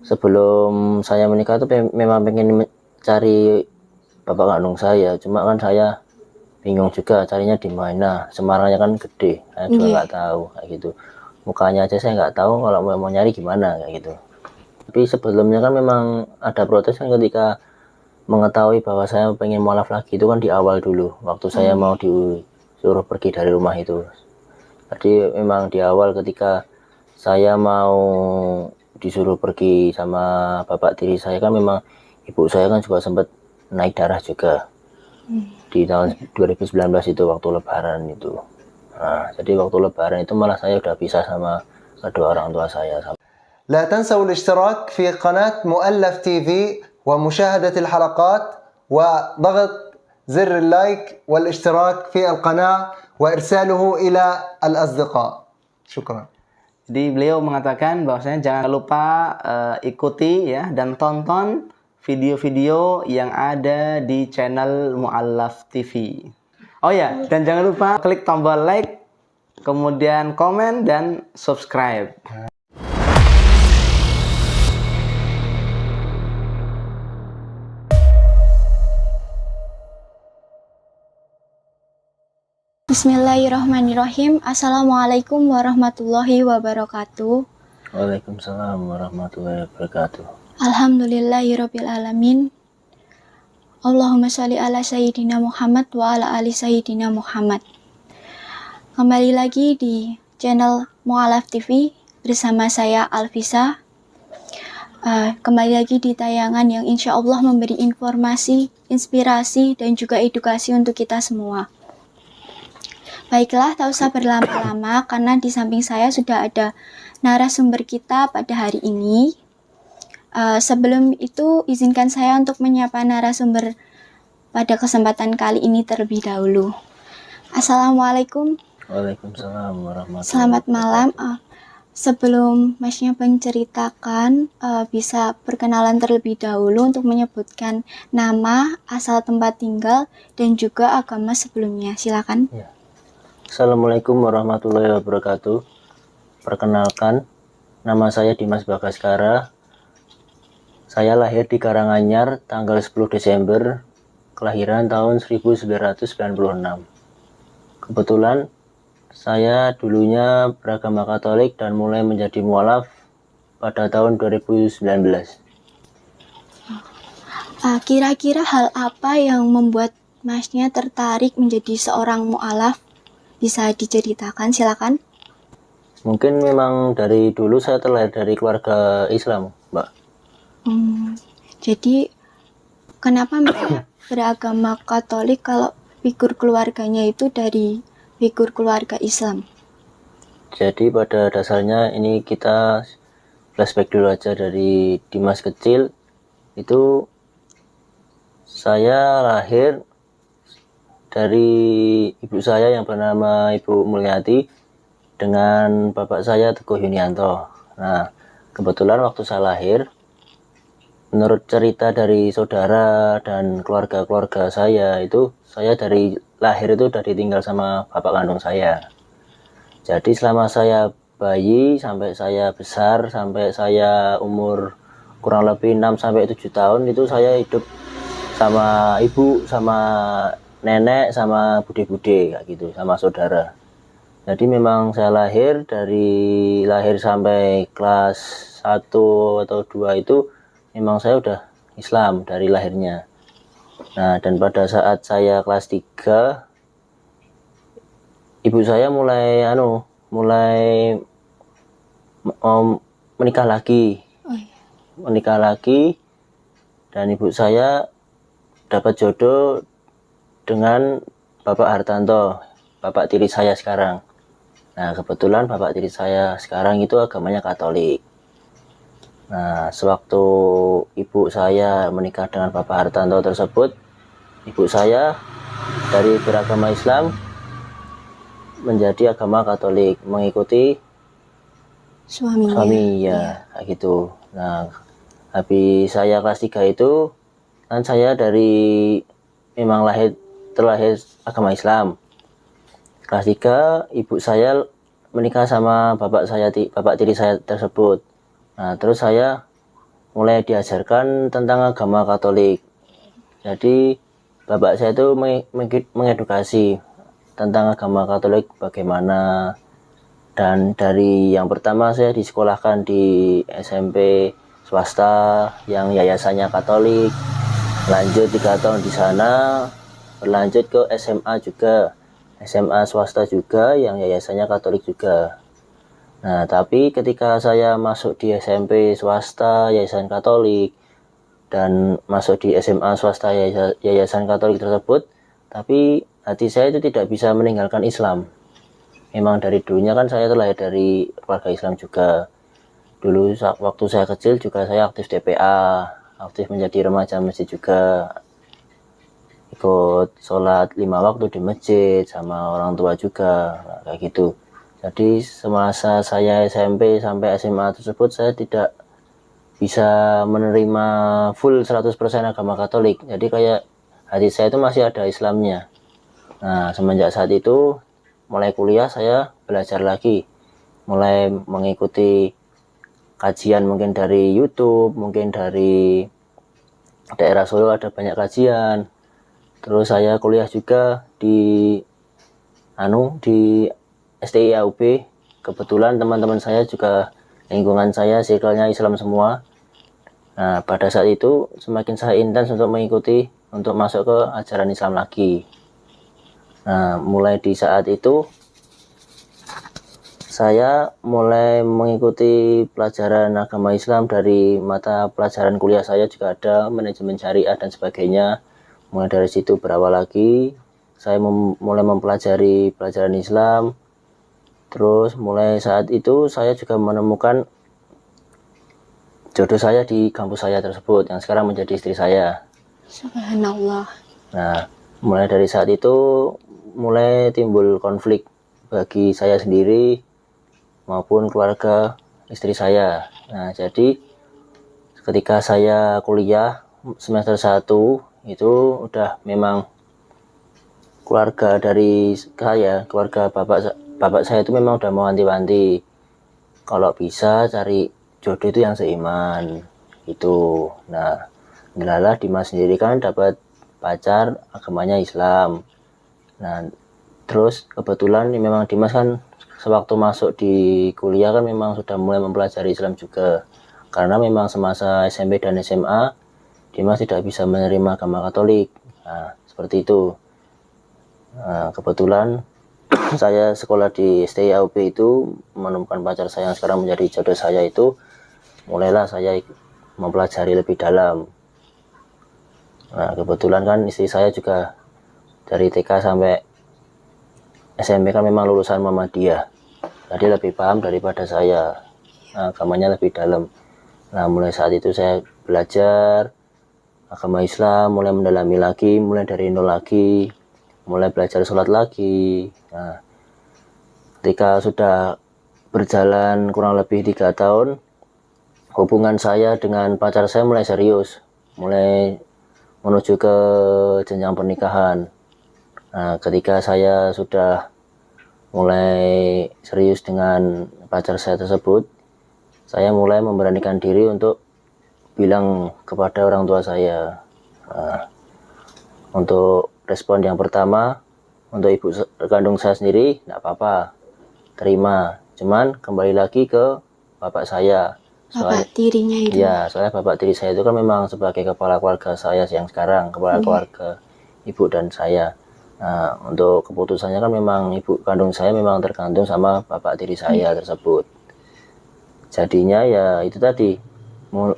sebelum saya menikah tuh memang pengen cari bapak kandung saya, cuma kan saya bingung juga carinya di mana. Semarangnya kan gede, saya juga nggak tahu kayak gitu. Mukanya aja saya nggak tahu, kalau mau nyari gimana kayak gitu. Tapi sebelumnya kan memang ada protes kan ketika mengetahui bahwa saya pengen mualaf lagi, itu kan di awal dulu waktu saya mau disuruh pergi dari rumah itu. Jadi memang di awal ketika saya mau disuruh pergi sama bapak tiri saya, kan memang ibu saya kan juga sempat naik darah juga di tahun 2019 itu waktu lebaran itu. Nah, jadi waktu lebaran itu malah saya udah pisah sama kedua orang tua saya. لا تنسوا الاشتراك في قناة مؤلف تي في ومشاهدة الحلقات وضغط زر اللايك والاشتراك في القناة وإرساله إلى الأصدقاء. شكرا. Jadi beliau mengatakan bahwasanya jangan lupa ikuti ya dan tonton video-video yang ada di channel Mu'allaf TV. Oh ya, dan jangan lupa klik tombol like, kemudian komen dan subscribe. Bismillahirrahmanirrahim. Assalamualaikum warahmatullahi wabarakatuh. Waalaikumsalam warahmatullahi wabarakatuh. Alhamdulillahirabbil alamin. Allahumma sholli ala sayyidina Muhammad wa ala ali sayyidina Muhammad. Kembali lagi di channel Mu'allaf TV bersama saya Alfisa. Kembali lagi di tayangan yang insya Allah memberi informasi, inspirasi, dan juga edukasi untuk kita semua. Baiklah, tak usah berlama-lama karena di samping saya sudah ada narasumber kita pada hari ini. Sebelum itu, izinkan saya untuk menyapa narasumber pada kesempatan kali ini terlebih dahulu. Assalamualaikum. Waalaikumsalam warahmatullahi wabarakatuh. Selamat malam. Sebelum Masnya menceritakan, bisa perkenalan terlebih dahulu untuk menyebutkan nama, asal tempat tinggal, dan juga agama sebelumnya. Silakan. Ya. Assalamualaikum warahmatullahi wabarakatuh. Perkenalkan, nama saya Dimas Bagaskara. Saya lahir di Karanganyar tanggal 10 Desember, kelahiran tahun 1996. Kebetulan saya dulunya beragama Katolik dan mulai menjadi mualaf pada tahun 2019. Kira-kira hal apa yang membuat Masnya tertarik menjadi seorang mualaf? Bisa diceritakan, silakan. Mungkin memang dari dulu saya terlahir dari keluarga Islam, Mbak. Jadi kenapa beragama Katolik kalau figur keluarganya itu dari figur keluarga Islam? Jadi pada dasarnya ini kita flashback dulu aja dari Dimas kecil. Itu saya lahir dari ibu saya yang bernama Ibu Mulyati dengan bapak saya Teguh Yunianto. Nah, kebetulan waktu saya lahir, menurut cerita dari saudara dan keluarga-keluarga saya, itu saya dari lahir itu udah ditinggal sama bapak kandung saya. Jadi selama saya bayi sampai saya besar, sampai saya umur kurang lebih 6-7 tahun, itu saya hidup sama ibu, sama nenek, sama bude-bude kayak gitu, sama saudara. Jadi memang saya lahir sampai kelas 1 atau 2 itu memang saya udah Islam dari lahirnya. Nah, dan pada saat saya kelas 3, ibu saya mulai menikah lagi. Menikah lagi, dan ibu saya dapat jodoh dengan Bapak Hartanto, bapak tiri saya sekarang. Nah, kebetulan bapak tiri saya sekarang itu agamanya Katolik. Nah, sewaktu ibu saya menikah dengan Bapak Hartanto tersebut, ibu saya dari beragama Islam menjadi agama Katolik, mengikuti suami ya, kayak gitu. Nah, habis saya kelas 3 itu kan saya dari memang terlahir agama Islam. Kelas 3 ibu saya menikah sama bapak tiri saya tersebut. Nah, terus saya mulai diajarkan tentang agama Katolik. Jadi bapak saya itu mengedukasi tentang agama Katolik bagaimana. Dan dari yang pertama saya disekolahkan di SMP swasta yang yayasannya Katolik, lanjut 3 tahun di sana, berlanjut ke SMA juga, SMA swasta juga yang yayasannya Katolik juga. Nah, tapi ketika saya masuk di SMP swasta yayasan Katolik dan masuk di SMA swasta yayasan Katolik tersebut, tapi hati saya itu tidak bisa meninggalkan Islam. Memang dari dulunya kan saya terlahir dari keluarga Islam juga. Dulu waktu saya kecil juga saya aktif DPA, aktif menjadi remaja masjid juga. Ikut sholat 5 waktu di masjid sama orang tua juga, kayak gitu. Jadi semasa saya SMP sampai SMA tersebut saya tidak bisa menerima full 100% agama Katolik. Jadi kayak hati saya itu masih ada Islamnya. Nah, semenjak saat itu mulai kuliah saya belajar lagi, mulai mengikuti kajian mungkin dari YouTube, mungkin dari daerah Solo ada banyak kajian. Terus saya kuliah juga di STIAUB. Kebetulan teman-teman saya juga lingkungan saya circle-nya Islam semua. Nah, pada saat itu semakin saya intens untuk mengikuti untuk masuk ke ajaran Islam lagi. Nah, mulai di saat itu saya mulai mengikuti pelajaran agama Islam dari mata pelajaran kuliah saya juga ada manajemen syariah dan sebagainya. Mulai dari situ berawal lagi, saya mulai mempelajari pelajaran Islam. Terus mulai saat itu saya juga menemukan jodoh saya di kampus saya tersebut yang sekarang menjadi istri saya. Subhanallah. Nah, mulai dari saat itu mulai timbul konflik bagi saya sendiri maupun keluarga istri saya. Nah, jadi ketika saya kuliah semester 1 itu udah memang keluarga dari saya, keluarga bapak saya itu memang udah mau wanti-wanti kalau bisa cari jodoh itu yang seiman itu. Nah, adalah Dimas sendiri kan dapat pacar agamanya Islam. Nah, terus kebetulan memang Dimas kan sewaktu masuk di kuliah kan memang sudah mulai mempelajari Islam juga. Karena memang semasa SMP dan SMA Dimas tidak bisa menerima agama Katolik. Nah, seperti itu. Nah, kebetulan saya sekolah di STIAUB itu menemukan pacar saya yang sekarang menjadi jodoh saya itu, mulailah saya mempelajari lebih dalam. Nah, kebetulan kan istri saya juga dari TK sampai SMP kan memang lulusan Muhammadiyah, jadi lebih paham daripada saya. Nah, agamanya lebih dalam. Nah, mulai saat itu saya belajar agama Islam, mulai mendalami lagi, mulai dari nol lagi, mulai belajar sholat lagi. Nah, ketika sudah berjalan kurang lebih 3 tahun, hubungan saya dengan pacar saya mulai serius, mulai menuju ke jenjang pernikahan. Nah, ketika saya sudah mulai serius dengan pacar saya tersebut, saya mulai memberanikan diri untuk bilang kepada orang tua saya. Nah, untuk respon yang pertama, untuk ibu kandung saya sendiri, tidak apa-apa, terima. Cuman kembali lagi ke bapak saya. Bapak tirinya itu. Ya, soalnya bapak tiri saya itu kan memang sebagai kepala keluarga saya yang sekarang, kepala keluarga ibu dan saya. Nah, untuk keputusannya kan memang ibu kandung saya memang tergantung sama bapak tiri saya tersebut. Jadinya ya itu tadi,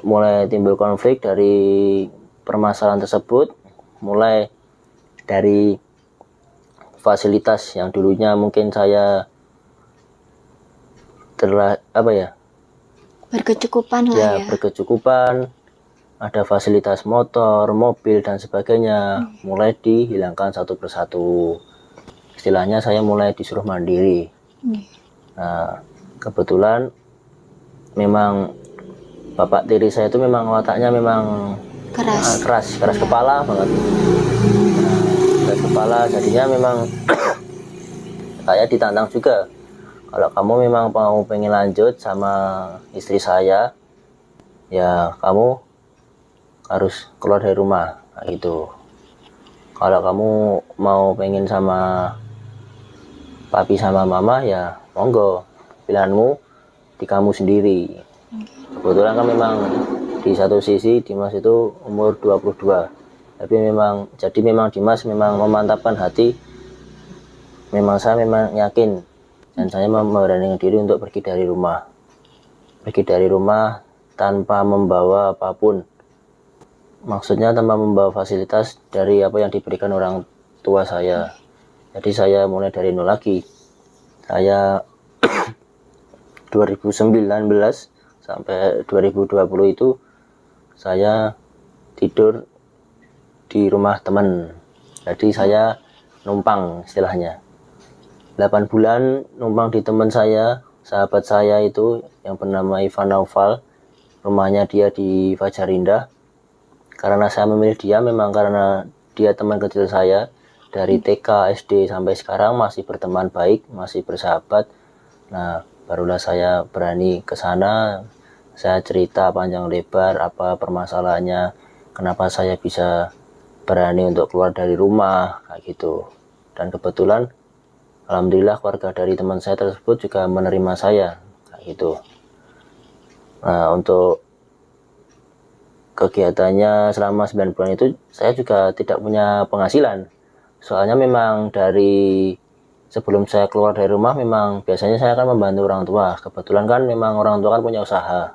mulai timbul konflik dari permasalahan tersebut, mulai dari fasilitas yang dulunya mungkin saya berkecukupan lah ya, ya. berkecukupan, ada fasilitas motor, mobil dan sebagainya, mulai dihilangkan satu persatu. Istilahnya saya mulai disuruh mandiri. Nah, kebetulan memang bapak tiri saya itu memang wataknya memang keras kepala banget. Nah, keras kepala, jadinya memang saya ditantang juga. Kalau kamu memang mau pengen lanjut sama istri saya, ya kamu harus keluar dari rumah kayak gitu. Kalau kamu mau pengen sama papi sama mama ya monggo, pilihanmu di kamu sendiri. Kebetulan kan memang di satu sisi Dimas itu umur 22, tapi memang Dimas memang memantapkan hati, memang saya memang yakin dan saya memberanikan diri untuk pergi dari rumah tanpa membawa apapun, maksudnya tanpa membawa fasilitas dari apa yang diberikan orang tua saya. Jadi saya mulai dari nol lagi. Saya 2019 sampai 2020 itu saya tidur di rumah teman. Jadi saya numpang istilahnya. 8 bulan numpang di teman saya, sahabat saya itu yang bernama Ivan Naufal. Rumahnya dia di Fajar Indah. Karena saya memilih dia memang karena dia teman kecil saya. Dari TK, SD sampai sekarang masih berteman baik, masih bersahabat. Nah, barulah saya berani ke sana. Saya cerita panjang lebar apa permasalahannya, kenapa saya bisa berani untuk keluar dari rumah, kayak gitu. Dan kebetulan, alhamdulillah keluarga dari teman saya tersebut juga menerima saya, kayak gitu. Nah, untuk kegiatannya selama 9 bulan itu, saya juga tidak punya penghasilan. Soalnya memang dari sebelum saya keluar dari rumah memang biasanya saya akan membantu orang tua. Kebetulan kan memang orang tua kan punya usaha.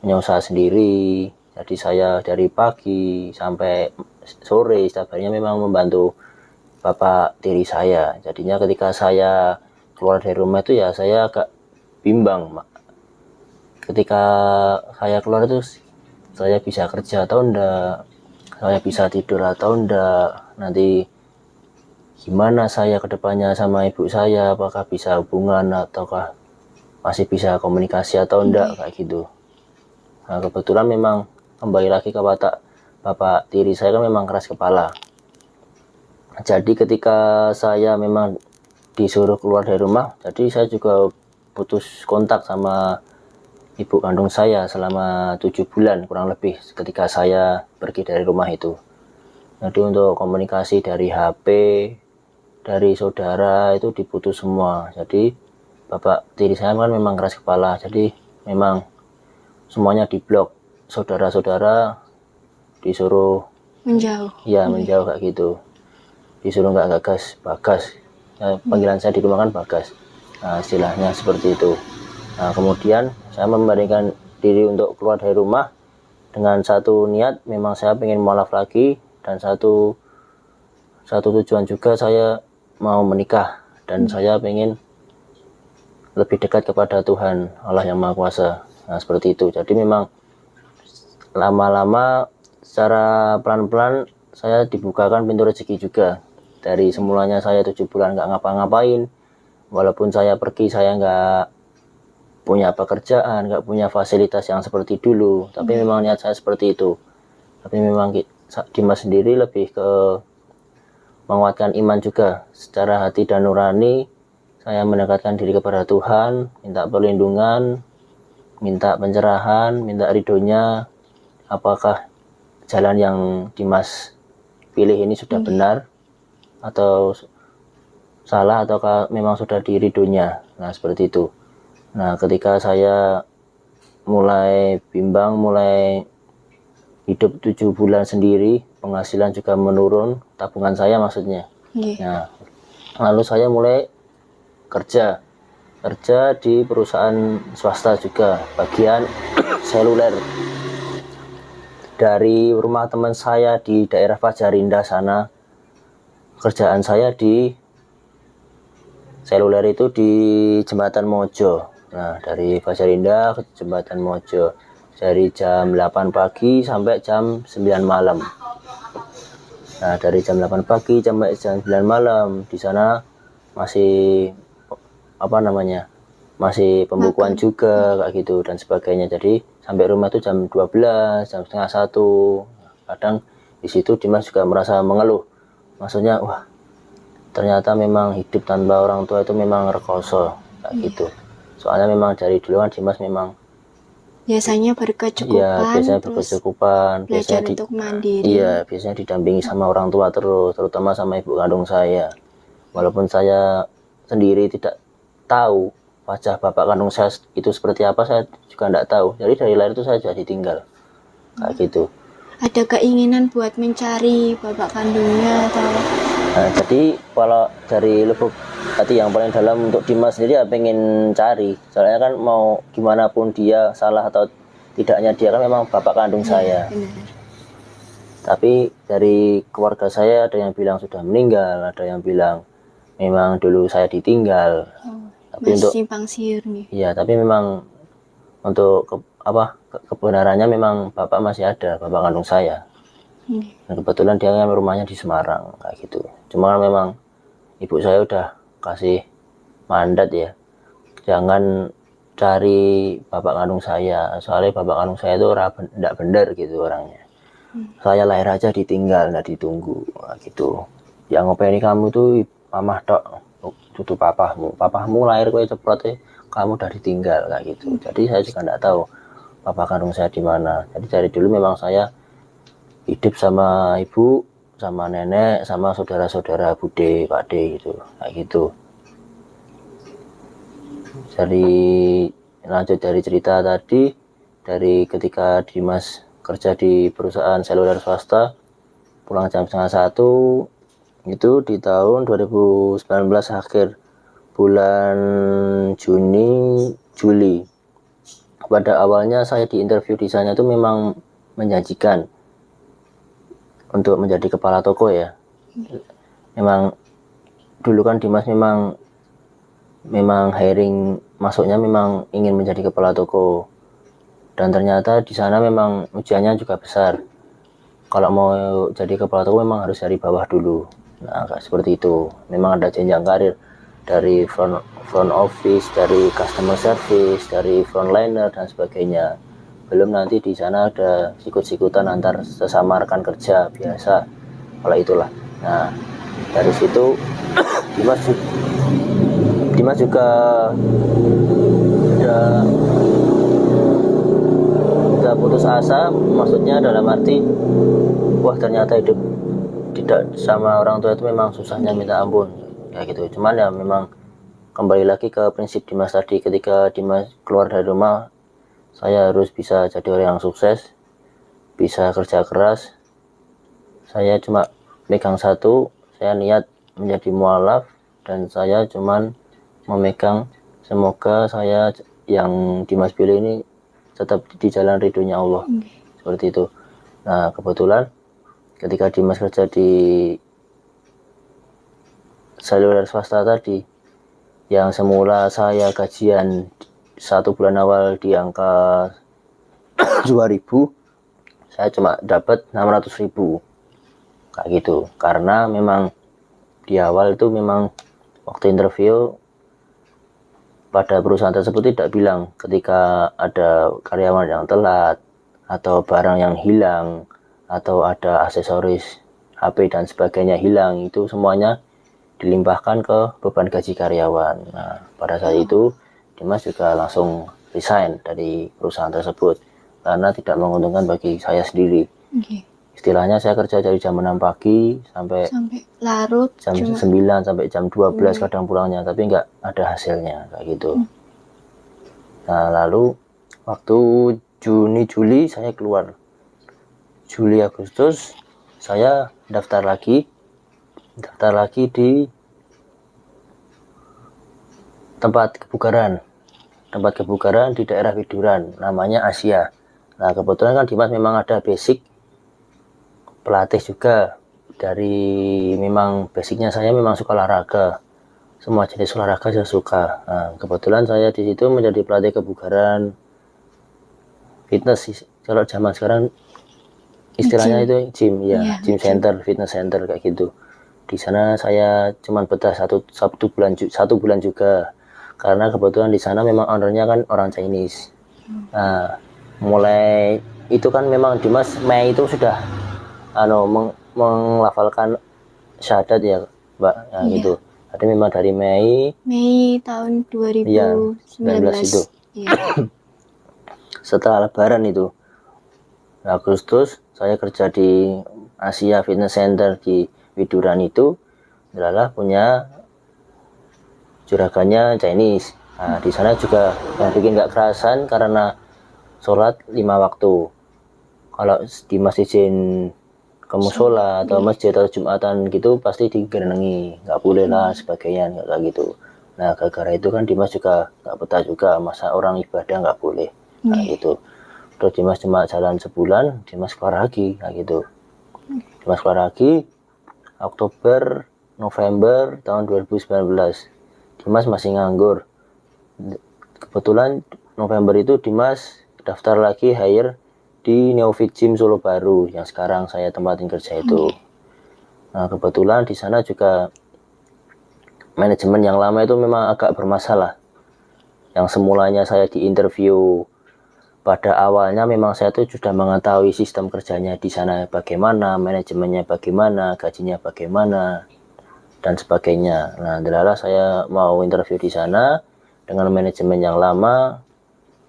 Punya usaha sendiri. Jadi saya dari pagi sampai sore setiap harinya memang membantu bapak tiri saya. Jadinya ketika saya keluar dari rumah itu ya saya agak bimbang. Ketika saya keluar itu saya bisa kerja atau enggak, saya bisa tidur atau enggak, nanti gimana saya kedepannya sama ibu saya, apakah bisa hubungan ataukah masih bisa komunikasi atau enggak, kayak gitu. Nah, kebetulan memang kembali lagi ke bapak tiri saya kan memang keras kepala. Jadi ketika saya memang disuruh keluar dari rumah, jadi saya juga putus kontak sama ibu kandung saya selama 7 bulan kurang lebih ketika saya pergi dari rumah itu. Jadi untuk komunikasi dari HP, dari saudara itu diputus semua. Jadi bapak tiri saya kan memang keras kepala, jadi memang semuanya diblok. Saudara-saudara disuruh Menjauh. ya menjauh kayak gitu, disuruh nggak Bagas ya, panggilan saya di rumah kan Bagas. Nah, istilahnya seperti itu. Nah, kemudian saya memberikan diri untuk keluar dari rumah dengan satu niat, memang saya pengen mualaf lagi, dan satu tujuan juga saya mau menikah dan saya pengen lebih dekat kepada Tuhan Allah yang Maha Kuasa. Nah, seperti itu. Jadi memang lama-lama secara pelan-pelan saya dibukakan pintu rezeki juga. Dari semulanya saya 7 bulan nggak ngapa-ngapain, walaupun saya pergi saya nggak punya pekerjaan, nggak punya fasilitas yang seperti dulu, tapi memang niat saya seperti itu. Tapi memang Dimas sendiri lebih ke menguatkan iman juga secara hati dan nurani. Saya mendekatkan diri kepada Tuhan, minta perlindungan, minta pencerahan, minta ridhonya, apakah jalan yang Dimas pilih ini sudah benar atau salah, ataukah memang sudah di ridhonya. Nah, seperti itu. Nah, ketika saya mulai bimbang, mulai hidup 7 bulan sendiri, penghasilan juga menurun, tabungan saya maksudnya. Nah, lalu saya mulai kerja di perusahaan swasta juga, bagian seluler. Dari rumah teman saya di daerah Fajar Indah sana, kerjaan saya di seluler itu di Jembatan Mojo. Nah, dari Fajar Indah ke Jembatan Mojo dari jam 8 pagi sampai jam 9 malam. Nah, dari jam 8 pagi sampai jam 9 malam di sana masih masih pembukuan juga kayak gitu dan sebagainya. Jadi sampai rumah itu jam 12, jam setengah 1. Kadang di situ Dimas juga merasa mengeluh. Maksudnya, wah, ternyata memang hidup tanpa orang tua itu memang rekoso kayak gitu. Soalnya memang dari dulu kan Dimas memang Biasanya Iya, berkecukupan, biasanya terus berkecukupan, belajar biasanya untuk mandiri. iya, biasanya didampingi sama orang tua terus, terutama sama ibu kandung saya. Walaupun saya sendiri tidak tahu wajah bapak kandung saya itu seperti apa, saya juga tidak tahu. Jadi dari lahir itu saya sudah ditinggal, kayak gitu. Ada keinginan buat mencari bapak kandungnya atau Nah, jadi kalau dari lubuk hati yang paling dalam untuk Dimas sendiri ya pengen cari. Soalnya kan mau gimana pun dia salah atau tidaknya dia kan memang bapak kandung saya. benar. Tapi dari keluarga saya ada yang bilang sudah meninggal, ada yang bilang memang dulu saya ditinggal. Tapi Masih untuk simpang siur nih. iya, tapi memang untuk kebenarannya memang bapak masih ada, bapak kandung saya. Dan kebetulan dia kan rumahnya di Semarang kayak gitu. Cuma kan memang ibu saya udah kasih mandat ya, jangan cari bapak kandung saya, soalnya bapak kandung saya itu tidak benar gitu orangnya. Saya lahir aja ditinggal, nggak ditunggu gitu. Yang ngopeni kamu tuh mamah tok, tutup papahmu lahir kue ceprot kamu udah ditinggal kayak gitu. Jadi saya juga nggak tahu bapak kandung saya di mana. Jadi dari dulu memang saya hidup sama ibu, sama nenek, sama saudara-saudara bude, pakde gitu, kayak gitu. Jadi lanjut dari cerita tadi, dari ketika Dimas kerja di perusahaan seluler swasta, pulang jam 12:30 itu di tahun 2019 akhir bulan Juli. Pada awalnya saya di interview di sana itu memang menjanjikan untuk menjadi kepala toko ya. Memang dulu kan Dimas memang hiring masuknya memang ingin menjadi kepala toko, dan ternyata di sana memang ujiannya juga besar. Kalau mau jadi kepala toko memang harus dari bawah dulu. Nah, seperti itu. Memang ada jenjang karir dari front office, dari customer service, dari frontliner dan sebagainya. Belum nanti di sana ada sikut-sikutan antar sesama rekan kerja biasa, kalau itulah. Nah, dari situ Dimas juga udah putus asa, maksudnya dalam arti wah ternyata hidup tidak sama orang tua itu memang susahnya minta ampun kayak gitu. Cuman ya memang kembali lagi ke prinsip Dimas tadi, ketika Dimas keluar dari rumah, saya harus bisa jadi orang yang sukses, bisa kerja keras. Saya cuma megang satu, saya niat menjadi mualaf, dan saya cuman memegang semoga saya yang Dimas pilih ini tetap di jalan ridhonya Allah. Seperti itu. Nah, kebetulan ketika Dimas kerja di seluler swasta tadi, yang semula saya gajian 1 bulan awal di angka 2.000, saya cuma dapat 600.000 kayak gitu. Karena memang di awal itu memang waktu interview pada perusahaan tersebut tidak bilang ketika ada karyawan yang telat atau barang yang hilang atau ada aksesoris HP dan sebagainya hilang, itu semuanya dilimpahkan ke beban gaji karyawan. Nah, pada saat itu Dimas juga langsung resign dari perusahaan tersebut karena tidak menguntungkan bagi saya sendiri. Istilahnya saya kerja dari jam 6 pagi sampai larut, jam 9 sampai jam 12 kadang pulangnya, tapi nggak ada hasilnya kayak gitu. Nah, lalu waktu Juni Juli saya keluar, Juli Agustus saya daftar lagi di tempat kebugaran di daerah Widuran, namanya Asia. Nah, kebetulan kan Dimas memang ada basic pelatih juga, dari memang basicnya saya memang suka olahraga, semua jenis olahraga saya suka. Nah, kebetulan saya di situ menjadi pelatih kebugaran fitness, kalau zaman sekarang istilahnya itu gym ya, gym center, fitness center kayak gitu. Di sana saya cuman betah satu bulan juga, karena kebetulan di sana memang ownernya kan orang Chinese. Nah, mulai itu kan memang Dimas Mei itu sudah menglafalkan syahadat ya, Mbak, nah, gitu. Jadi memang dari Mei tahun 2019 itu. setelah Lebaran itu. Agustus saya kerja di Asia Fitness Center di Widuran itu, adalah punya juragannya Chinese. Nah, di sana juga yang bikin nggak kerasan karena sholat 5 waktu. Kalau Dimas izin ke musola atau masjid atau jumatan gitu pasti digerenengi, nggak boleh lah sebagainya, nggak kayak gitu. Nah gara-gara itu kan Dimas juga nggak betah juga, masa orang ibadah nggak boleh, nah gitu. Terus Dimas cuma jalan sebulan, Dimas keluar lagi, kayak gitu. Dimas keluar lagi Oktober November tahun 2019. Dimas masih nganggur. Kebetulan November itu Dimas daftar lagi hire di Neofit Gym Solo Baru yang sekarang saya tempatin kerja itu. Nah kebetulan di sana juga manajemen yang lama itu memang agak bermasalah. Yang semulanya saya di interview pada awalnya memang saya tuh sudah mengetahui sistem kerjanya di sana bagaimana, manajemennya bagaimana, gajinya bagaimana, dan sebagainya. Nah adalah saya mau interview di sana dengan manajemen yang lama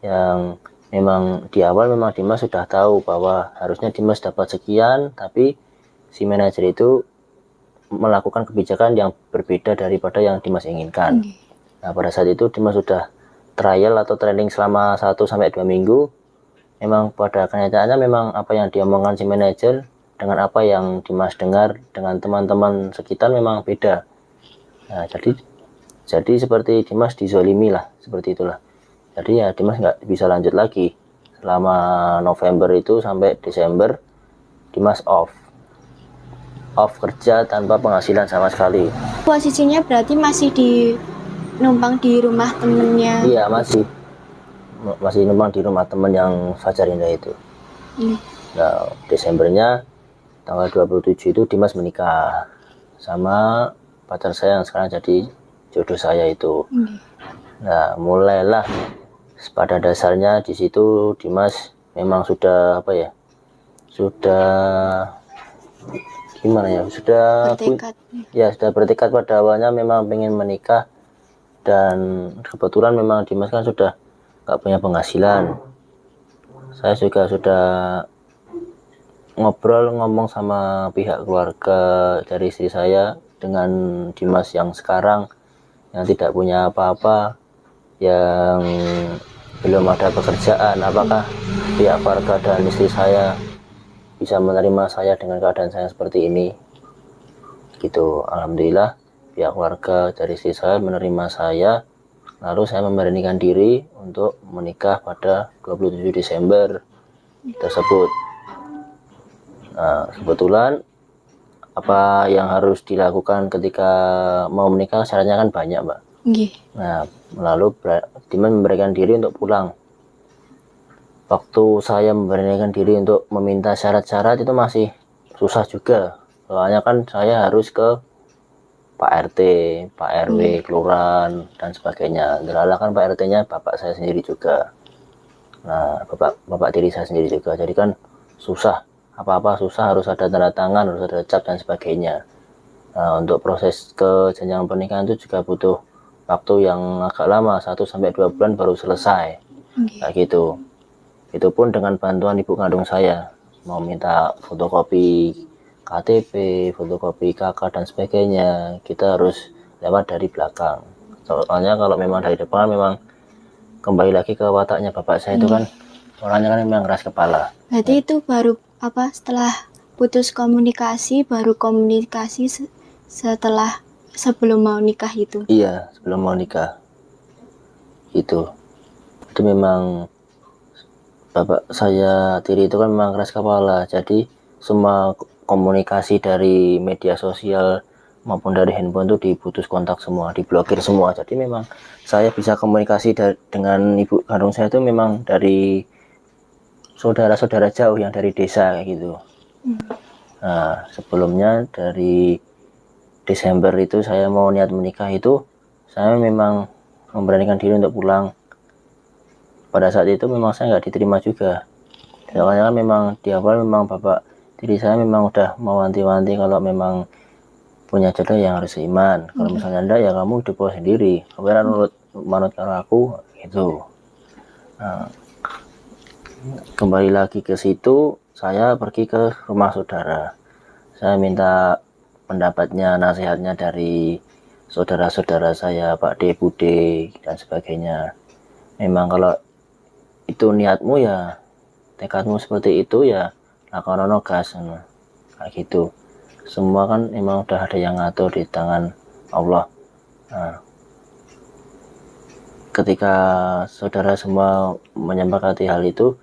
yang memang di awal memang Dimas sudah tahu bahwa harusnya Dimas dapat sekian, tapi si manajer itu melakukan kebijakan yang berbeda daripada yang Dimas inginkan. Nah pada saat itu Dimas sudah trial atau training selama 1-2 minggu. Memang pada kenyataannya memang apa yang diomongkan si manajer dengan apa yang Dimas dengar dengan teman-teman sekitar memang beda. Nah jadi seperti Dimas dizolimi lah, seperti itulah. Jadi ya Dimas nggak bisa lanjut lagi. Selama November itu sampai Desember Dimas off kerja tanpa penghasilan sama sekali. Posisinya berarti masih di numpang di rumah temennya. Iya masih numpang di rumah temen yang Fajar Indah itu. Nah Desembernya tanggal 27 itu Dimas menikah sama pacar saya yang sekarang jadi jodoh saya itu. Nah mulailah pada dasarnya di situ Dimas memang sudah apa ya, sudah gimana ya, sudah bertekad pada awalnya memang pengen menikah. Dan kebetulan memang Dimas kan sudah nggak punya penghasilan. Saya juga sudah ngomong sama pihak keluarga dari istri saya dengan Dimas yang sekarang yang tidak punya apa-apa, yang belum ada pekerjaan, apakah pihak keluarga dan istri saya bisa menerima saya dengan keadaan saya seperti ini gitu. Alhamdulillah pihak keluarga dari istri saya menerima saya, lalu saya memberanikan diri untuk menikah pada 27 Desember tersebut. Nah kebetulan apa yang harus dilakukan ketika mau menikah syaratnya kan banyak, Mbak. Nah lalu Dimas memberikan diri untuk pulang. Waktu saya memberanikan diri untuk meminta syarat-syarat itu masih susah juga, soalnya kan saya harus ke Pak RT, Pak RW, kelurahan dan sebagainya. Delala kan Pak RT-nya bapak saya sendiri juga. Nah bapak tiri saya sendiri juga, jadi kan susah, apa-apa susah, harus ada tanda tangan, harus ada cap dan sebagainya. Nah untuk proses ke jenjang pernikahan itu juga butuh waktu yang agak lama, 1-2 bulan baru selesai. Kayak gitu. Itu pun dengan bantuan ibu kandung saya, mau minta fotokopi KTP, fotokopi KK dan sebagainya, kita harus lewat dari belakang. Soalnya kalau memang dari depan memang kembali lagi ke wataknya bapak saya itu kan orangnya kan memang keras kepala. Berarti itu baru apa, setelah putus komunikasi, baru komunikasi setelah sebelum mau nikah itu? Iya, sebelum mau nikah. Itu memang bapak saya tiri itu kan memang keras kepala. Jadi semua komunikasi dari media sosial maupun dari handphone itu diputus kontak semua, diblokir semua. Jadi memang saya bisa komunikasi dengan ibu kandung saya itu memang dari saudara-saudara jauh yang dari desa kayak gitu. Nah sebelumnya dari Desember itu saya mau niat menikah itu, saya memang memberanikan diri untuk pulang. Pada saat itu memang saya nggak diterima juga. Soalnya kan memang di awal memang bapak diri saya memang udah mewanti-wanti kalau memang punya jodoh yang harus seiman. Kalau misalnya enggak ya kamu hidup sendiri. Kamu manut kalau aku gitu. Nah, kembali lagi ke situ, saya pergi ke rumah saudara. Saya minta pendapatnya, nasihatnya dari saudara-saudara saya, Pak D, Bude, dan sebagainya. Memang kalau itu niatmu ya, tekadmu seperti itu ya, lakonono gas, kayak gitu. Semua kan memang udah ada yang ngatur di tangan Allah. Nah, ketika saudara semua menyepakati hal itu,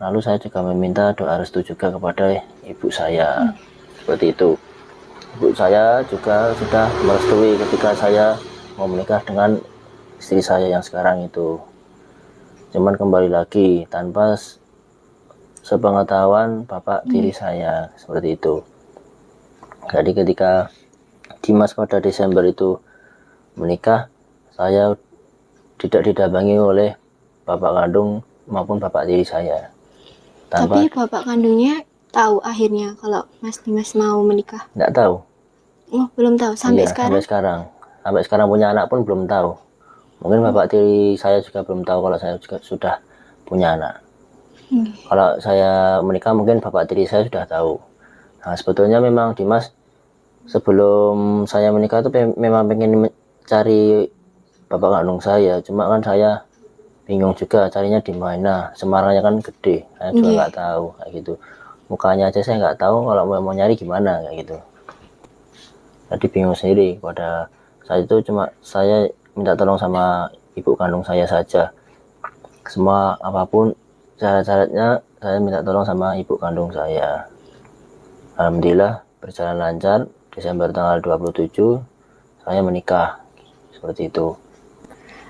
lalu saya juga meminta doa restu juga kepada ibu saya. Seperti itu. Ibu saya juga sudah merestui ketika saya mau menikah dengan istri saya yang sekarang itu. Cuman kembali lagi tanpa sepengetahuan bapak tiri saya, seperti itu. Jadi ketika Dimas pada Desember itu menikah, saya tidak didampingi oleh bapak kandung maupun bapak tiri saya. Tapi bapak kandungnya tahu akhirnya kalau Mas Dimas mau menikah. Nggak tahu. Oh, belum tahu sampai Iya, sekarang. sampai sekarang punya anak pun belum tahu. Mungkin bapak tiri saya juga belum tahu kalau saya juga sudah punya anak. Kalau saya menikah mungkin bapak tiri saya sudah tahu. Nah, sebetulnya memang Dimas sebelum saya menikah itu memang pengen cari bapak kandung saya, cuma kan saya bingung juga carinya di mana. Semarangnya kan gede, saya juga nggak tahu kayak gitu. Mukanya aja saya nggak tahu, kalau mau nyari gimana kayak gitu. Jadi bingung sendiri. Pada saat itu cuma saya minta tolong sama ibu kandung saya saja. Semua apapun syarat-syaratnya saya minta tolong sama ibu kandung saya. Alhamdulillah berjalan lancar. Desember tanggal 27 saya menikah, seperti itu.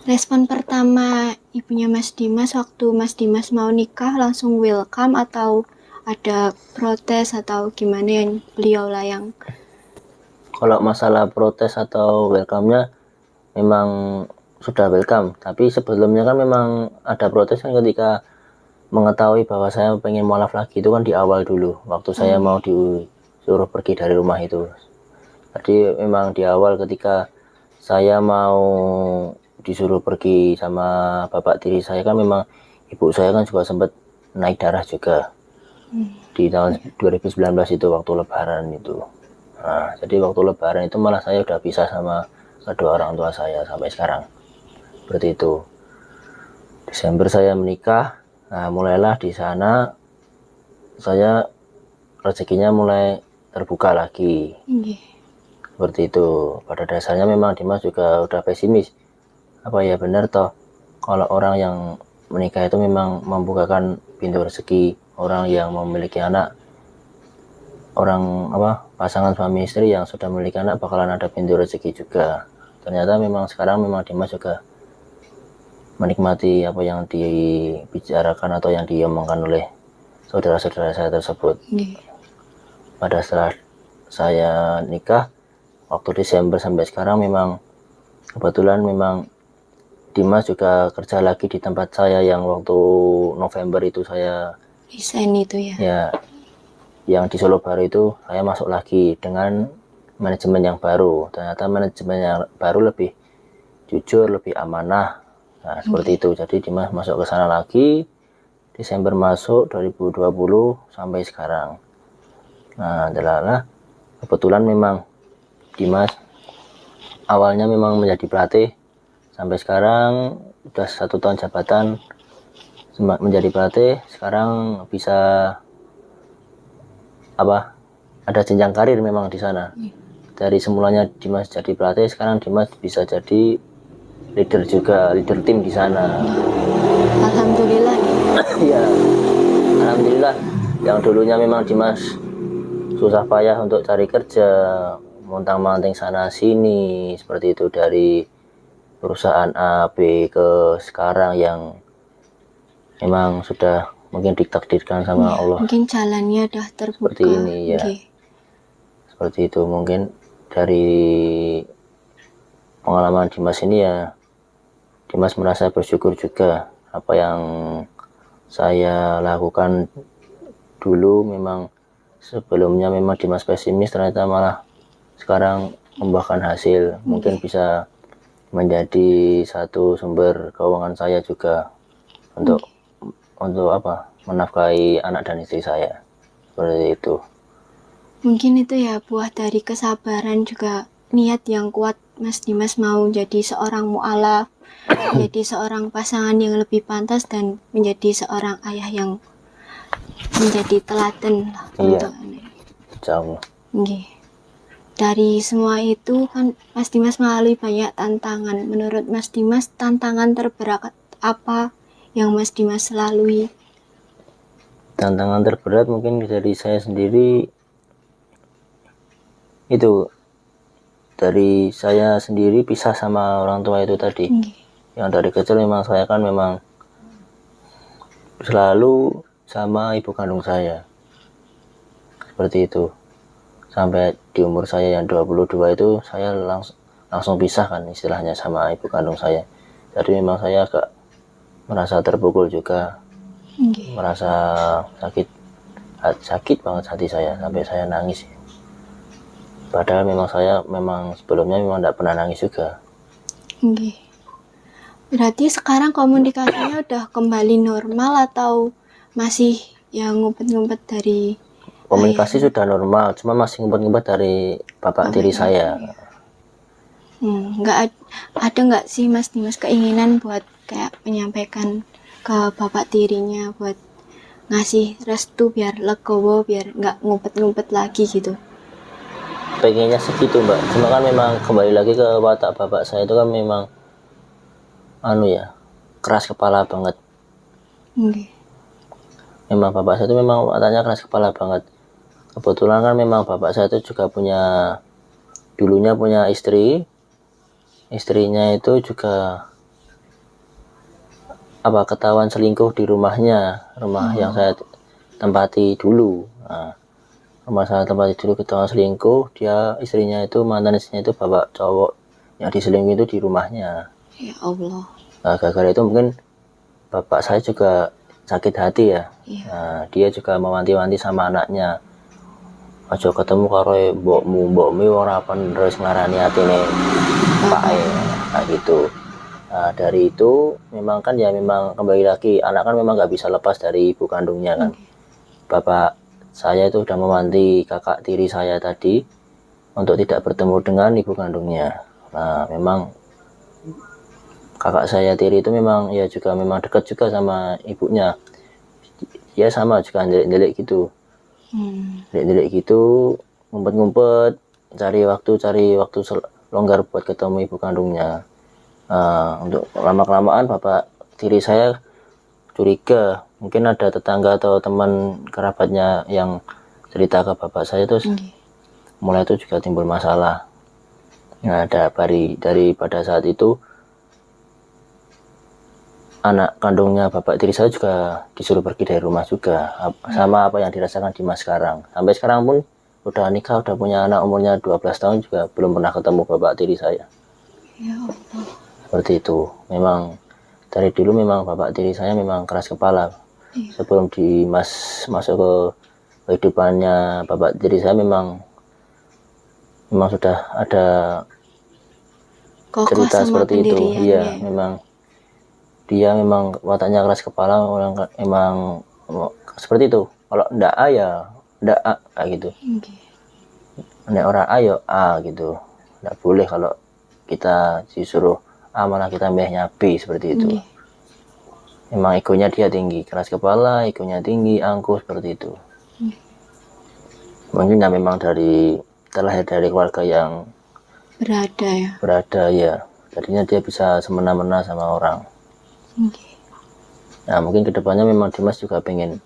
Respon pertama ibunya Mas Dimas waktu Mas Dimas mau nikah langsung welcome atau ada protes atau gimana yang beliau lah yang Kalau masalah protes atau welcome-nya memang sudah welcome, tapi sebelumnya kan memang ada protes kan ketika mengetahui bahwa saya pengen mualaf lagi, itu kan di awal dulu waktu saya mau disuruh pergi dari rumah itu. Jadi memang di awal ketika saya mau disuruh pergi sama bapak tiri saya kan memang ibu saya kan juga sempat naik darah juga di tahun 2019 itu waktu lebaran itu. Nah, jadi waktu lebaran itu malah saya udah pisah sama kedua orang tua saya sampai sekarang. Seperti itu. Desember saya menikah. Nah, mulailah di sana saya rezekinya mulai terbuka lagi. Seperti itu. Pada dasarnya memang Dimas juga udah pesimis. Apa ya benar toh kalau orang yang menikah itu memang membukakan pintu rezeki, orang yang memiliki anak, orang pasangan suami istri yang sudah memiliki anak bakalan ada pintu rezeki juga. Ternyata memang sekarang memang Dimas juga menikmati apa yang dibicarakan atau yang diomongkan oleh saudara-saudara saya tersebut. Pada setelah saya nikah waktu Desember sampai sekarang memang kebetulan memang Dimas juga kerja lagi di tempat saya yang waktu November itu saya resign itu ya. Ya, yang di Solo Baru itu saya masuk lagi dengan manajemen yang baru. Ternyata manajemen yang baru lebih jujur, lebih amanah. Nah, seperti itu. Jadi Dimas masuk ke sana lagi. Desember masuk 2020 sampai sekarang. Nah, adalah kebetulan memang Dimas awalnya memang menjadi pelatih. Sampai sekarang udah 1 tahun jabatan menjadi pelatih. Sekarang bisa ada jenjang karir memang di sana. Dari semulanya Dimas jadi pelatih, sekarang Dimas bisa jadi leader juga, leader tim di sana. Alhamdulillah. Ya, alhamdulillah. Yang dulunya memang Dimas susah payah untuk cari kerja, montang-manting sana sini, seperti itu dari perusahaan A, B ke sekarang yang memang sudah mungkin ditakdirkan sama Allah. Mungkin jalannya udah terbuka. Seperti ini ya. Seperti itu mungkin dari pengalaman Dimas ini ya, Dimas merasa bersyukur juga apa yang saya lakukan dulu. Memang sebelumnya memang Dimas pesimis, ternyata malah sekarang membuahkan hasil. Mungkin bisa menjadi satu sumber keuangan saya juga untuk menafkahi anak dan istri saya. Seperti itu. Mungkin itu ya buah dari kesabaran juga niat yang kuat Mas Dimas mau jadi seorang mu'alaf, menjadi seorang pasangan yang lebih pantas dan menjadi seorang ayah yang menjadi teladan lah Iya. untuk anak. Insya Allah. Nggih. Dari semua itu kan Mas Dimas melalui banyak tantangan. Menurut Mas Dimas, tantangan terberat apa yang Mas Dimas lalui? Tantangan terberat mungkin dari saya sendiri itu, dari saya sendiri pisah sama orang tua itu tadi. Nggih. Yang dari kecil memang saya kan memang selalu sama ibu kandung saya. Seperti itu. Sampai di umur saya yang 22 itu saya langsung pisah kan istilahnya sama ibu kandung saya. Jadi memang saya agak merasa terpukul juga, Nggih. merasa sakit banget hati saya sampai saya nangis. Padahal memang saya sebelumnya memang tidak pernah nangis juga. Nggih. Berarti sekarang komunikasinya udah kembali normal atau masih yang ngumpet-ngumpet dari Komunikasi sudah normal, cuma masih ngumpet-ngumpet dari bapak tiri saya. Ada nggak sih Mas Dimas keinginan buat kayak menyampaikan ke bapak tirinya buat ngasih restu biar legowo, biar nggak ngumpet-ngumpet lagi gitu? Pengennya segitu Mbak, cuma kan memang kembali lagi ke watak bapak saya itu kan memang keras kepala banget. Nggih. Memang bapak saya itu memang wataknya keras kepala banget. Kebetulan kan memang bapak saya itu juga dulunya punya istri. Istrinya itu juga ketahuan selingkuh di rumah yang saya tempati dulu. Nah, rumah saya tempati dulu ketahuan selingkuh, mantan istrinya itu bapak cowok yang diselingkuh itu di rumahnya. Ya Allah. Nah, gara-gara itu mungkin bapak saya juga sakit hati ya. Iya. Nah, dia juga mewanti-wanti sama anaknya, aja ketemu karo mbokmu ora apa terus ngarani atine Pak kayak gitu. Nah, dari itu memang kembali lagi anak kan memang nggak bisa lepas dari ibu kandungnya kan. Bapak saya itu sudah mewanti kakak tiri saya tadi untuk tidak bertemu dengan ibu kandungnya. Nah, memang kakak saya tiri itu memang dekat juga sama ibunya. Dia sama juga ndelik gitu. Ndelik gitu, ngumpet-ngumpet, cari waktu longgar buat ketemu ibu kandungnya. Untuk lama-kelamaan bapak tiri saya curiga, mungkin ada tetangga atau teman kerabatnya yang cerita ke bapak saya, terus mulai itu juga timbul masalah. Nah, daripada saat itu anak kandungnya bapak tiri saya juga disuruh pergi dari rumah juga, sama apa yang dirasakan Dimas sekarang. Sampai sekarang pun udah nikah, udah punya anak umurnya 12 tahun juga belum pernah ketemu bapak tiri saya. Ya Allah. Seperti itu. Memang dari dulu memang bapak tiri saya memang keras kepala. Sebelum Dimas masuk ke kehidupannya bapak tiri saya memang sudah ada Kokoh cerita sama seperti itu. pendiriannya. Iya, dia memang wataknya keras kepala, emang seperti itu. Kalau ndak A ya ndak A kayak gitu. Nek ora A ya A gitu. Ndak boleh kalau kita disuruh A malah kita milihnya B, seperti itu. Memang egonya dia tinggi, keras kepala, egonya tinggi, angkuh, seperti itu. Mungkin ya memang terlahir dari keluarga yang berada ya. Jadinya dia bisa semena-mena sama orang. Nah, mungkin kedepannya memang Dimas juga pengen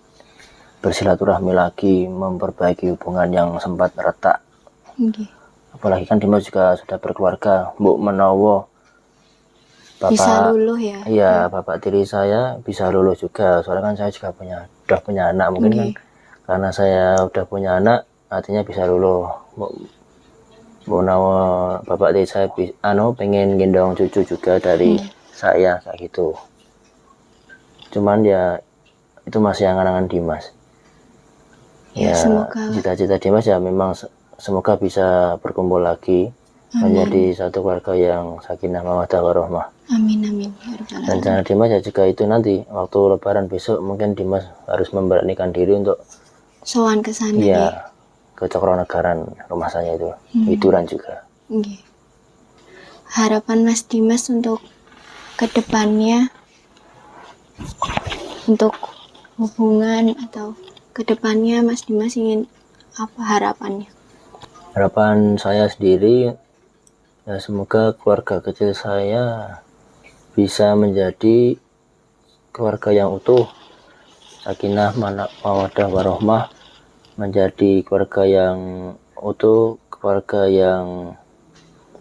bersilaturahmi lagi, memperbaiki hubungan yang sempat retak. Apalagi kan Dimas juga sudah berkeluarga, mbok menawa Bisa luluh ya. Iya, bapak tiri saya bisa luluh juga. Soalnya kan saya juga udah punya anak, mungkin kan karena saya udah punya anak, artinya bisa luluh. Mbok menawa bapak tiri saya pengen gendong cucu juga dari saya kayak gitu. Cuman ya itu masih angan-angan Dimas. Ya, semoga cita-cita Dimas ya memang semoga bisa berkumpul lagi menjadi satu keluarga yang sakinah mawaddah warahmah. Amin amin ya rabbal Dan alamin. jangan Dimas ya juga itu nanti waktu lebaran besok mungkin Dimas harus memberanikan diri untuk Sowan ke sana nggih. ya ke Cokronagaran rumah saya itu hiburan juga. Nggih. Harapan Mas Dimas untuk kedepannya, untuk hubungan atau kedepannya Mas Dimas ingin apa harapannya? Harapan saya sendiri ya semoga keluarga kecil saya bisa menjadi keluarga yang utuh, sakinah mawaddah warahmah, menjadi keluarga yang utuh, keluarga yang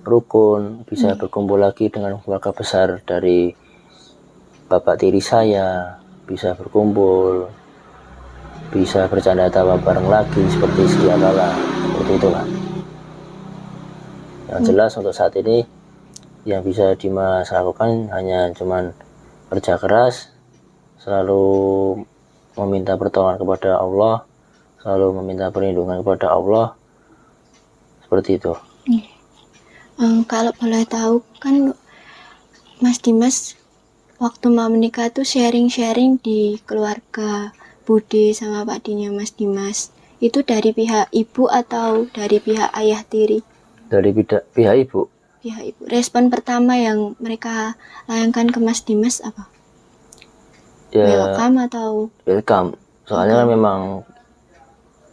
rukun, bisa berkumpul lagi dengan keluarga besar dari bapak tiri saya, bisa berkumpul, bisa bercanda tawa bareng lagi seperti sedia kala, seperti itulah. Yang jelas untuk saat ini yang bisa Dimas lakukan hanya cuman kerja keras, selalu meminta pertolongan kepada Allah, selalu meminta perlindungan kepada Allah, seperti itu. Kalau boleh tahu kan Mas Dimas waktu mau menikah tuh sharing-sharing di keluarga Bude sama Pak Dinya Mas Dimas. Itu dari pihak ibu atau dari pihak ayah tiri? Dari pihak ibu, Pihak ibu. Respon pertama yang mereka layangkan ke Mas Dimas apa? ya Welcome atau welcome. Soalnya kan memang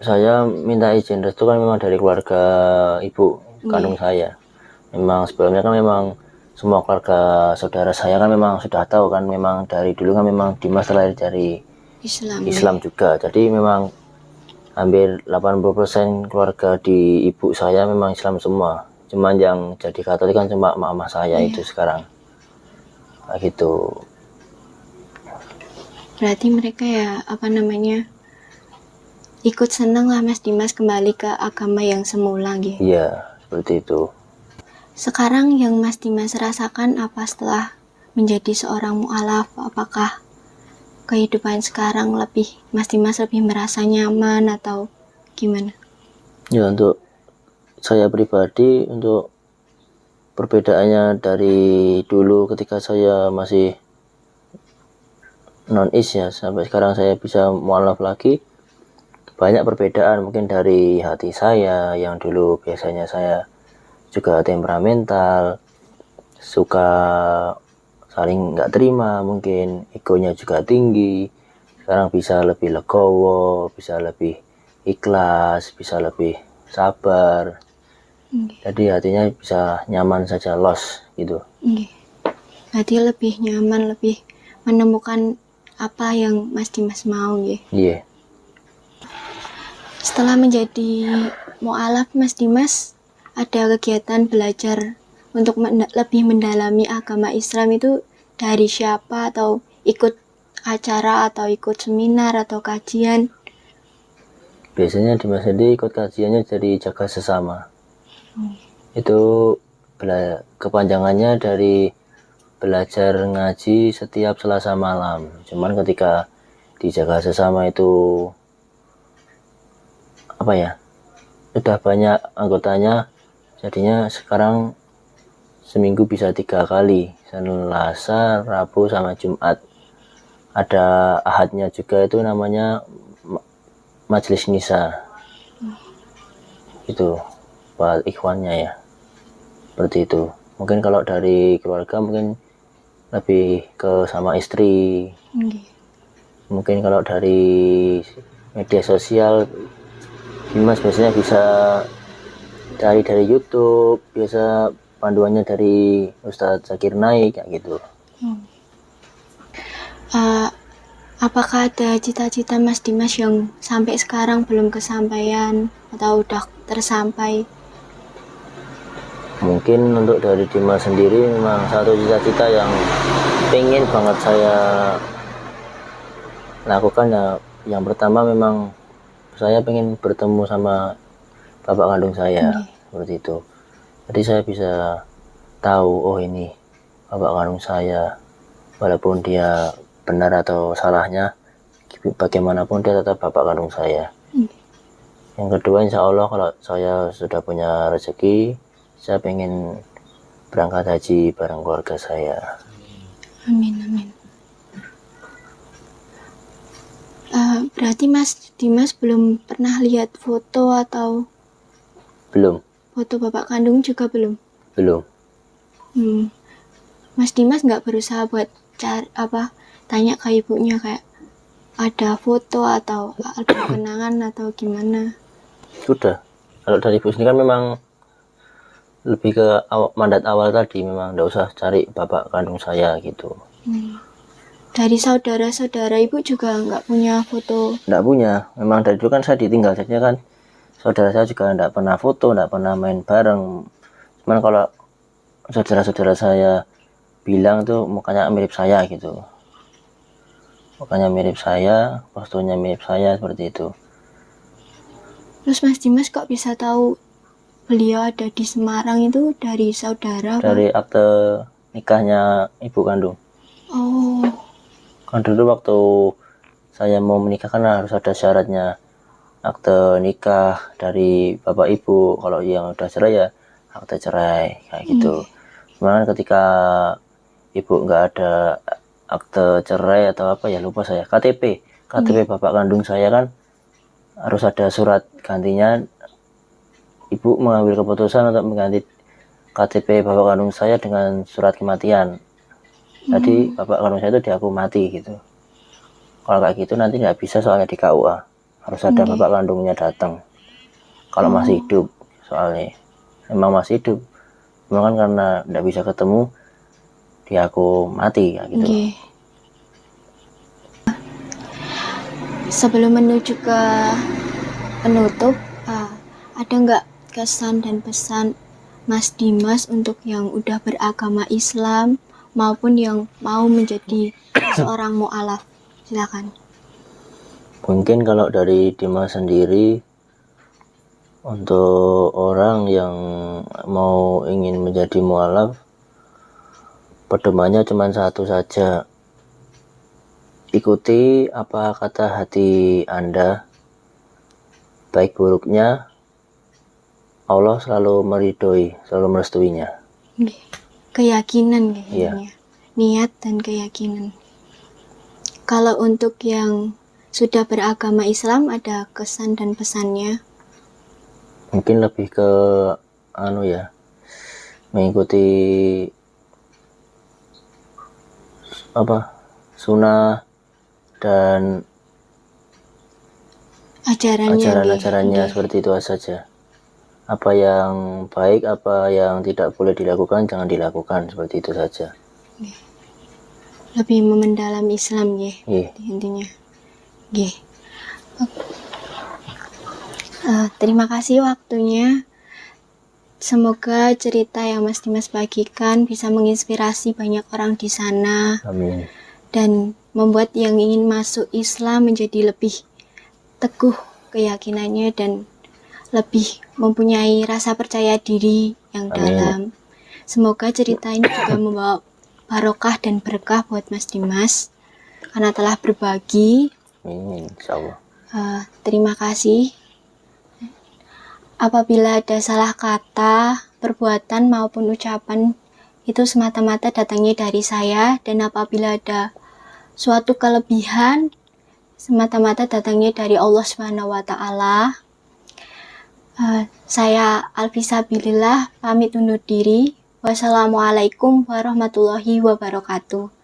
saya minta izin restu kan memang dari keluarga ibu kandung saya. Memang sebelumnya kan memang semua keluarga saudara saya kan memang sudah tahu kan, memang dari dulu kan memang Dimas lahir dari Islam juga. Jadi memang hampir 80% keluarga di ibu saya memang Islam semua. Cuman yang jadi Katolik kan cuma mama saya itu sekarang. Nah, gitu. Berarti mereka ya apa namanya ikut senang lah Mas Dimas kembali ke agama yang semula gitu. Iya, seperti itu. Sekarang yang Mas Dimas rasakan apa setelah menjadi seorang mu'alaf? Apakah kehidupan sekarang Mas Dimas lebih merasa nyaman atau gimana? Ya, untuk saya pribadi, untuk perbedaannya dari dulu ketika saya masih non-is ya sampai sekarang saya bisa mu'alaf lagi, banyak perbedaan mungkin dari hati saya yang dulu biasanya saya juga temperamental, suka saling nggak terima, mungkin egonya juga tinggi. Sekarang bisa lebih legowo, bisa lebih ikhlas, bisa lebih sabar. Jadi hatinya bisa nyaman saja, los gitu. Berarti lebih nyaman, lebih menemukan apa yang Mas Dimas mau gitu. Iya. Setelah menjadi mu'alaf Mas Dimas ada kegiatan belajar untuk lebih mendalami agama Islam itu dari siapa, atau ikut acara atau ikut seminar atau kajian? Biasanya Dimas sendiri ikut kajiannya dari jaga sesama. Itu kepanjangannya dari belajar ngaji setiap Selasa malam. Cuman ketika dijaga sesama itu apa ya, sudah banyak anggotanya, jadinya sekarang seminggu bisa 3 kali, Selasa, Rabu, sama Jumat. Ada Ahadnya juga, itu namanya Majelis Nisa. Itu buat ikhwannya ya, seperti itu. Mungkin kalau dari keluarga mungkin lebih ke sama istri. Mungkin kalau dari media sosial Dimas biasanya bisa cari dari YouTube, biasa panduannya dari Ustadz Zakir Naik kayak gitu. Apakah ada cita-cita Mas Dimas yang sampai sekarang belum kesampaian atau udah tersampai? Mungkin untuk dari Dimas sendiri memang satu cita-cita yang pengen banget saya lakukan ya. Yang pertama memang saya pengen bertemu sama bapak kandung saya, seperti itu. Jadi saya bisa tahu, oh ini bapak kandung saya, walaupun dia benar atau salahnya, bagaimanapun dia tetap bapak kandung saya. Yang kedua, insya Allah kalau saya sudah punya rezeki, Saya pengen berangkat haji bareng keluarga saya. Amin, amin. Berarti Mas Dimas belum pernah lihat foto atau Belum. foto bapak kandung juga belum? Belum. Mas Dimas nggak berusaha buat tanya ke ibunya kayak ada foto atau album kenangan atau gimana? Sudah. Kalau dari ibu sendiri kan memang lebih ke mandat awal tadi, memang nggak usah cari bapak kandung saya gitu. Dari saudara-saudara ibu juga nggak punya foto? Nggak punya. Memang dari dulu kan saya ditinggal, jadinya kan saudara saya juga nggak pernah foto, nggak pernah main bareng. Cuman kalau saudara-saudara saya bilang tuh mukanya mirip saya gitu. Mukanya mirip saya, posturnya mirip saya, seperti itu. Terus Mas Dimas kok bisa tahu beliau ada di Semarang itu dari saudara? Dari akte nikahnya ibu kandung. Oh, Kan dulu waktu saya mau menikah kan harus ada syaratnya, akte nikah dari bapak ibu. Kalau yang udah cerai ya akte cerai kayak gitu. Cuman ketika ibu nggak ada akte cerai atau apa ya lupa saya, KTP bapak kandung saya kan harus ada surat gantinya. Ibu mengambil keputusan untuk mengganti KTP bapak kandung saya dengan surat kematian. Jadi bapak kandung saya itu diaku mati gitu. Kalau kayak gitu nanti nggak bisa soalnya di KUA. Harus ada bapak kandungnya datang. Kalau masih hidup soalnya. Emang masih hidup. Cuma kan karena nggak bisa ketemu, diaku mati kayak gitu. nggih. Sebelum menuju ke penutup, ada nggak kesan dan pesan Mas Dimas untuk yang udah beragama Islam maupun yang mau menjadi seorang mu'alaf? Silakan. Mungkin kalau dari Dimas sendiri, untuk orang yang mau ingin menjadi mu'alaf, pedomannya cuma satu saja. Ikuti apa kata hati Anda, baik buruknya Allah selalu meridhoi, selalu merestuinya. Keyakinan kayaknya. Niat dan keyakinan. Kalau untuk yang sudah beragama Islam ada kesan dan pesannya? Mungkin lebih ke mengikuti sunnah dan ajaran-ajarannya, seperti itu saja. Apa yang baik, apa yang tidak boleh dilakukan, jangan dilakukan, seperti itu saja. Lebih mendalam Islam ya, intinya. Terima kasih waktunya. Semoga cerita yang Mas Dimas bagikan bisa menginspirasi banyak orang di sana. Amin. Dan membuat yang ingin masuk Islam menjadi lebih teguh keyakinannya dan lebih mempunyai rasa percaya diri yang dalam. Semoga cerita ini juga membawa barokah dan berkah buat Mas Dimas karena telah berbagi. Amin, insyaallah. Terima kasih. Apabila ada salah kata, perbuatan maupun ucapan, itu semata-mata datangnya dari saya, dan apabila ada suatu kelebihan, semata-mata datangnya dari Allah SWT. Saya Alfisabilillah pamit undur diri. Wassalamualaikum warahmatullahi wabarakatuh.